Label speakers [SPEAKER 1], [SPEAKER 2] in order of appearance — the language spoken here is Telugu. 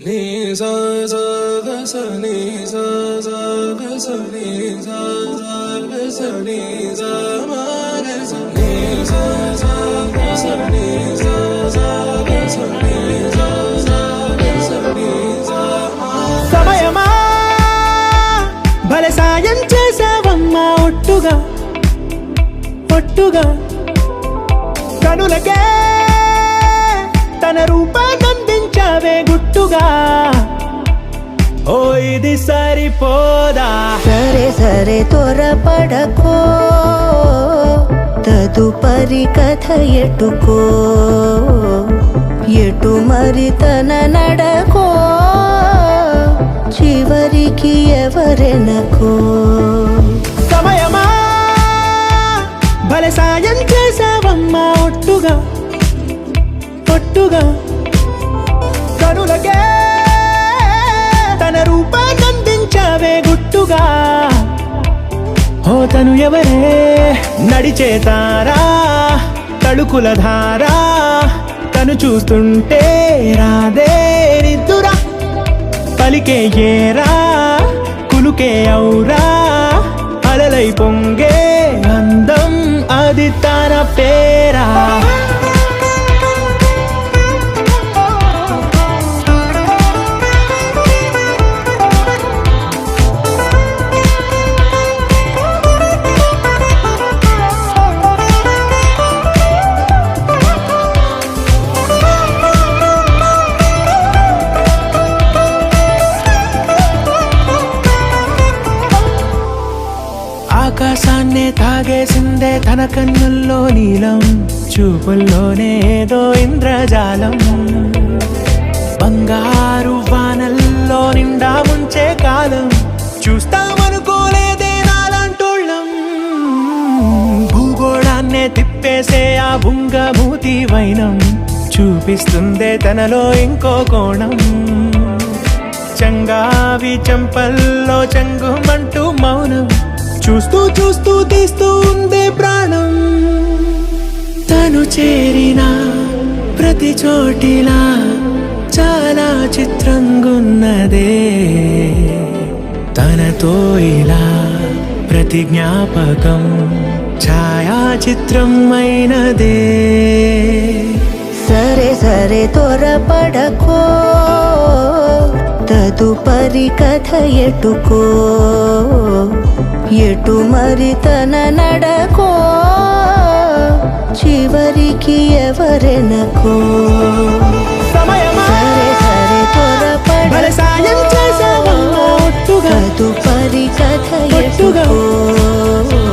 [SPEAKER 1] నీ సా సా గ స నీ సా సా గ స నీ సా సా గ స నీ సా మా గ స నీ సా సా గ స నీ సా సా గ స నీ సా సా గ స నీ సా మా
[SPEAKER 2] సమయమా భలే సాయం చేసావమ్మా ఒట్టుగా ఒట్టుగా కనులకే తన రూపాన్నందించావే గుట్టుగా ఓ ఇది సరిపోదా
[SPEAKER 3] సరే సరే త్వరపడకో తదుపరి కథ ఎటుకో ఎటు మరి తన నడకో చివరికి ఎవరెనకో
[SPEAKER 2] సమయమా భలే సాయం చేసావమ్మా ఒట్టుగా ఒట్టుగా కనులకే తన రూపాన్నందించావే గుట్టుగా ఓ తను ఎవరే నడిచే తారా తడుకుల ధారా తను చూస్తుంటే రాదే నిద్దురా పలికే ఏరా కులుకే ఔరా అలలై పొంగే అందం అది తన పేరా ఆకాశాన్నే తాగేసిందే తన కన్నుల్లో నీలం చూపుల్లోనే ఏదో ఇంద్రజాలం బంగారు వానల్లో నిండా ముంచే కాలం చూస్తామనుకోలేదే నాలంటోళ్ళం భూగోళాన్నే తిప్పేసే ఆ బుంగమూతి వైనం చూపిస్తుందే తనలో ఇంకో కోణం చంగావి చెంపల్లో చెంగుమంటూ మౌనం చూస్తూ చూస్తూ తీస్తూ ఉందే ప్రాణం తను చేరిన ప్రతి చోటిలా చాలా చిత్రంగున్నదే తనతో ఇలా ప్రతి జ్ఞాపకం ఛాయాచిత్రం అయినదే
[SPEAKER 3] సరే సరే త్వరపడకో తదుపరి కథ ఎటుకో ఎటు మరి తన నడకో చివరికి ఎవరెనకో
[SPEAKER 2] సమయమా
[SPEAKER 3] సరే సరే
[SPEAKER 2] భలే సాయం చేసావమ్మా ఒట్టుగా
[SPEAKER 3] తదుపరి కథ
[SPEAKER 2] ఒట్టుగా
[SPEAKER 3] ఎటుకో